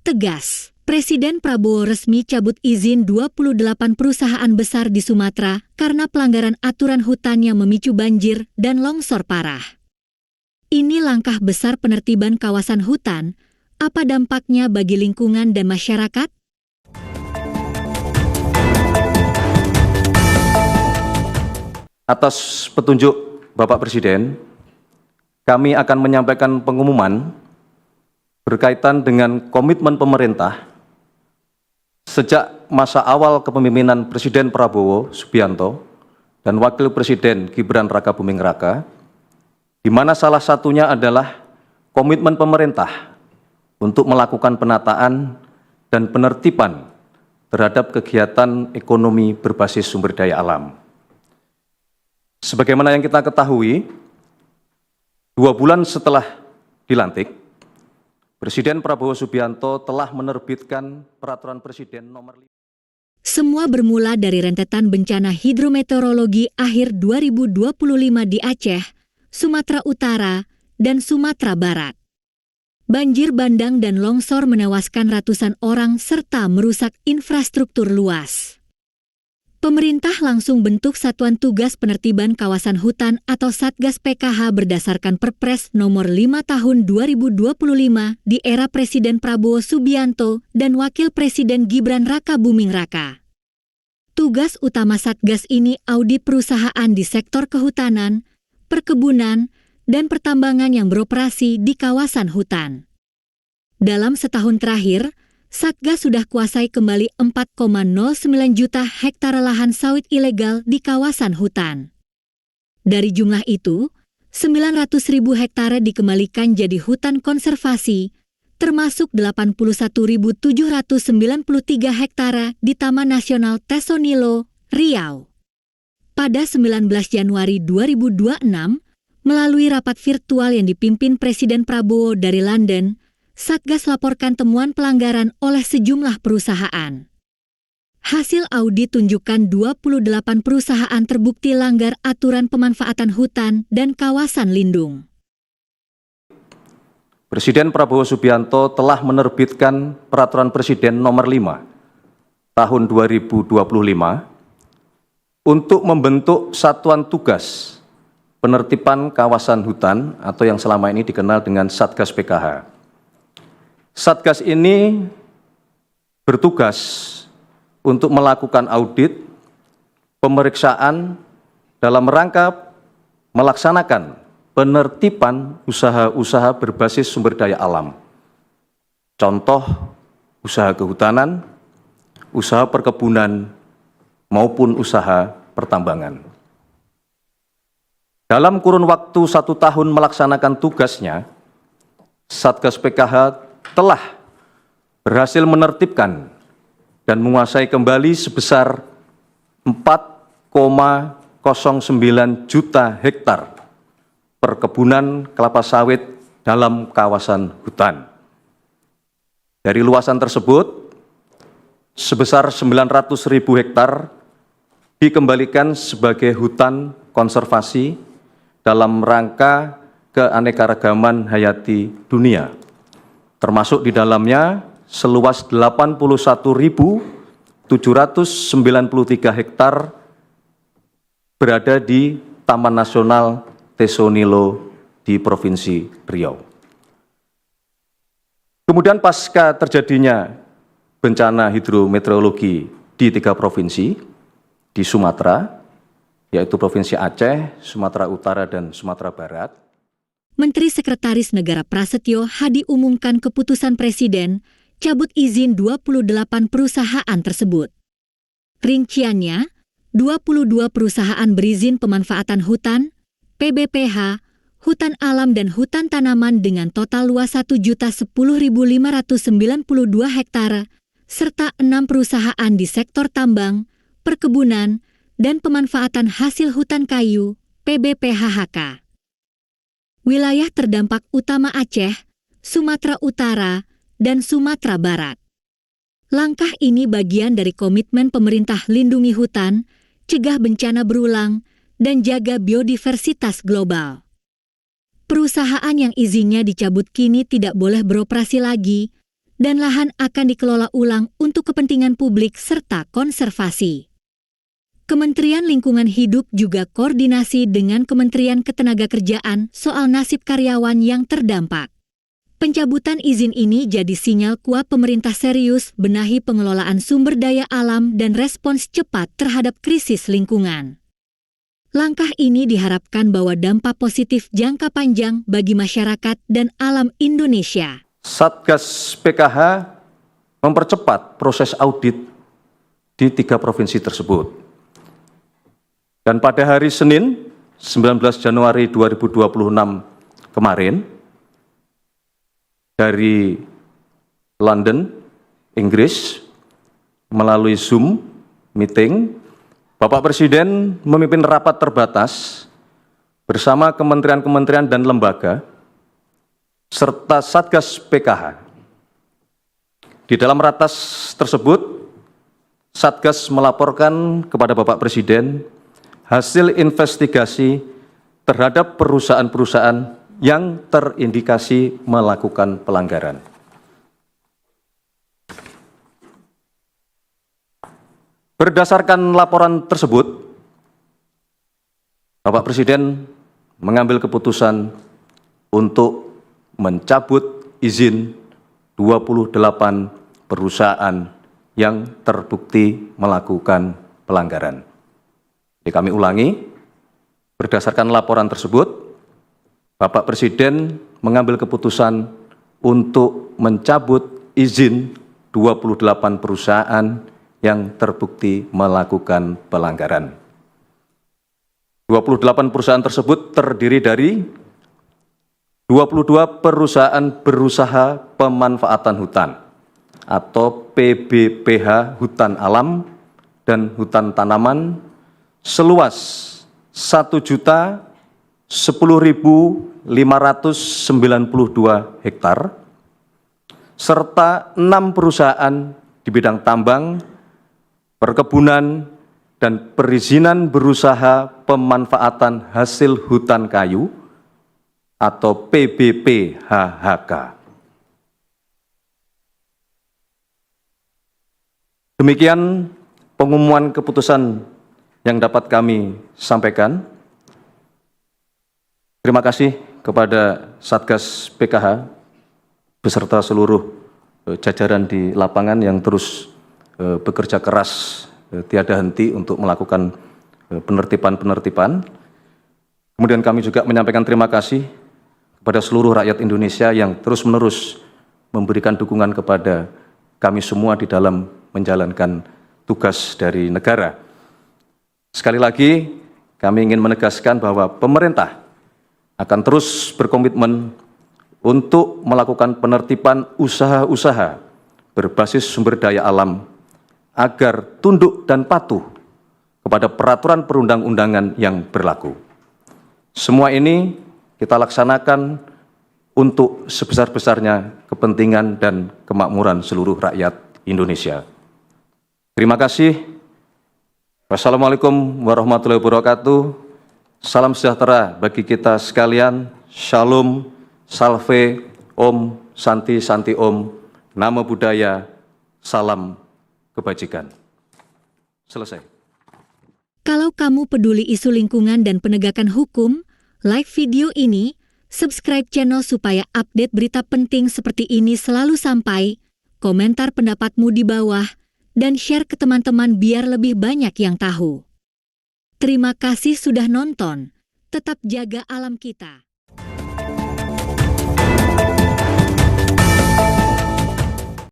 Tegas, Presiden Prabowo resmi cabut izin 28 perusahaan besar di Sumatera karena pelanggaran aturan hutan yang memicu banjir dan longsor parah. Ini langkah besar penertiban kawasan hutan. Apa dampaknya bagi lingkungan dan masyarakat? Atas petunjuk Bapak Presiden, kami akan menyampaikan pengumuman berkaitan dengan komitmen pemerintah sejak masa awal kepemimpinan Presiden Prabowo Subianto dan Wakil Presiden Gibran Rakabuming Raka, di mana salah satunya adalah komitmen pemerintah untuk melakukan penataan dan penertiban terhadap kegiatan ekonomi berbasis sumber daya alam. Sebagaimana yang kita ketahui, 2 bulan setelah dilantik, Presiden Prabowo Subianto telah menerbitkan Peraturan Presiden Nomor 5. Semua bermula dari rentetan bencana hidrometeorologi akhir 2025 di Aceh, Sumatera Utara, dan Sumatera Barat. Banjir bandang dan longsor menewaskan ratusan orang serta merusak infrastruktur luas. Pemerintah langsung bentuk Satuan Tugas Penertiban Kawasan Hutan atau Satgas PKH berdasarkan Perpres Nomor 5 Tahun 2025 di era Presiden Prabowo Subianto dan Wakil Presiden Gibran Rakabuming Raka. Tugas utama Satgas ini audit perusahaan di sektor kehutanan, perkebunan, dan pertambangan yang beroperasi di kawasan hutan. Dalam setahun terakhir, Satgas sudah kuasai kembali 4,09 juta hektar lahan sawit ilegal di kawasan hutan. Dari jumlah itu, 900.000 hektare dikembalikan jadi hutan konservasi, termasuk 81.793 hektare di Taman Nasional Tesonilo, Riau. Pada 19 Januari 2026, melalui rapat virtual yang dipimpin Presiden Prabowo dari London, Satgas laporkan temuan pelanggaran oleh sejumlah perusahaan. Hasil audit tunjukkan 28 perusahaan terbukti langgar aturan pemanfaatan hutan dan kawasan lindung. Presiden Prabowo Subianto telah menerbitkan Peraturan Presiden Nomor 5 Tahun 2025 untuk membentuk Satuan Tugas Penertiban Kawasan Hutan atau yang selama ini dikenal dengan Satgas PKH. Satgas ini bertugas untuk melakukan audit, pemeriksaan dalam rangka melaksanakan penertiban usaha-usaha berbasis sumber daya alam. Contoh, usaha kehutanan, usaha perkebunan, maupun usaha pertambangan. Dalam kurun waktu 1 tahun melaksanakan tugasnya, Satgas PKH telah berhasil menertibkan dan menguasai kembali sebesar 4,09 juta hektar perkebunan kelapa sawit dalam kawasan hutan. Dari luasan tersebut, sebesar 900.000 hektar dikembalikan sebagai hutan konservasi dalam rangka keanekaragaman hayati dunia. Termasuk di dalamnya seluas 81.793 hektar berada di Taman Nasional Tesonilo di Provinsi Riau. Kemudian pasca terjadinya bencana hidrometeorologi di 3 provinsi di Sumatera, yaitu Provinsi Aceh, Sumatera Utara, dan Sumatera Barat, Menteri Sekretaris Negara Prasetyo Hadi umumkan keputusan Presiden cabut izin 28 perusahaan tersebut. Rinciannya, 22 perusahaan berizin pemanfaatan hutan, PBPH, hutan alam dan hutan tanaman dengan total luas 1.010.592 hektare, serta 6 perusahaan di sektor tambang, perkebunan, dan pemanfaatan hasil hutan kayu, PBPHHK. Wilayah terdampak utama Aceh, Sumatera Utara, dan Sumatera Barat. Langkah ini bagian dari komitmen pemerintah lindungi hutan, cegah bencana berulang, dan jaga biodiversitas global. Perusahaan yang izinnya dicabut kini tidak boleh beroperasi lagi, dan lahan akan dikelola ulang untuk kepentingan publik serta konservasi. Kementerian Lingkungan Hidup juga koordinasi dengan Kementerian Ketenagakerjaan soal nasib karyawan yang terdampak. Pencabutan izin ini jadi sinyal kuat pemerintah serius benahi pengelolaan sumber daya alam dan respons cepat terhadap krisis lingkungan. Langkah ini diharapkan bawa dampak positif jangka panjang bagi masyarakat dan alam Indonesia. Satgas PKH mempercepat proses audit di 3 provinsi tersebut. Dan pada hari Senin, 19 Januari 2026 kemarin, dari London, Inggris, melalui Zoom meeting, Bapak Presiden memimpin rapat terbatas bersama kementerian-kementerian dan lembaga, serta Satgas PKH. Di dalam ratas tersebut, Satgas melaporkan kepada Bapak Presiden hasil investigasi terhadap perusahaan-perusahaan yang terindikasi melakukan pelanggaran. Berdasarkan laporan tersebut, Bapak Presiden mengambil keputusan untuk mencabut izin 28 perusahaan yang terbukti melakukan pelanggaran. Jadi kami ulangi, berdasarkan laporan tersebut, Bapak Presiden mengambil keputusan untuk mencabut izin 28 perusahaan yang terbukti melakukan pelanggaran. 28 perusahaan tersebut terdiri dari 22 perusahaan berusaha pemanfaatan hutan atau PBPH hutan alam dan hutan tanaman seluas 1.010.592 hektar, serta 6 perusahaan di bidang tambang, perkebunan, dan perizinan berusaha pemanfaatan hasil hutan kayu atau PBPHHK. Demikian pengumuman keputusan yang dapat kami sampaikan. Terima kasih kepada Satgas PKH beserta seluruh jajaran di lapangan yang terus bekerja keras tiada henti untuk melakukan penertiban-penertiban. Kemudian kami juga menyampaikan terima kasih kepada seluruh rakyat Indonesia yang terus-menerus memberikan dukungan kepada kami semua di dalam menjalankan tugas dari negara. Sekali lagi, kami ingin menegaskan bahwa pemerintah akan terus berkomitmen untuk melakukan penertiban usaha-usaha berbasis sumber daya alam agar tunduk dan patuh kepada peraturan perundang-undangan yang berlaku. Semua ini kita laksanakan untuk sebesar-besarnya kepentingan dan kemakmuran seluruh rakyat Indonesia. Terima kasih. Wassalamualaikum warahmatullahi wabarakatuh. Salam sejahtera bagi kita sekalian. Shalom, salve, om, santi, santi om, namo buddhaya, salam kebajikan. Selesai. Kalau kamu peduli isu lingkungan dan penegakan hukum, like video ini, subscribe channel supaya update berita penting seperti ini selalu sampai, komentar pendapatmu di bawah, dan share ke teman-teman biar lebih banyak yang tahu. Terima kasih sudah nonton. Tetap jaga alam kita.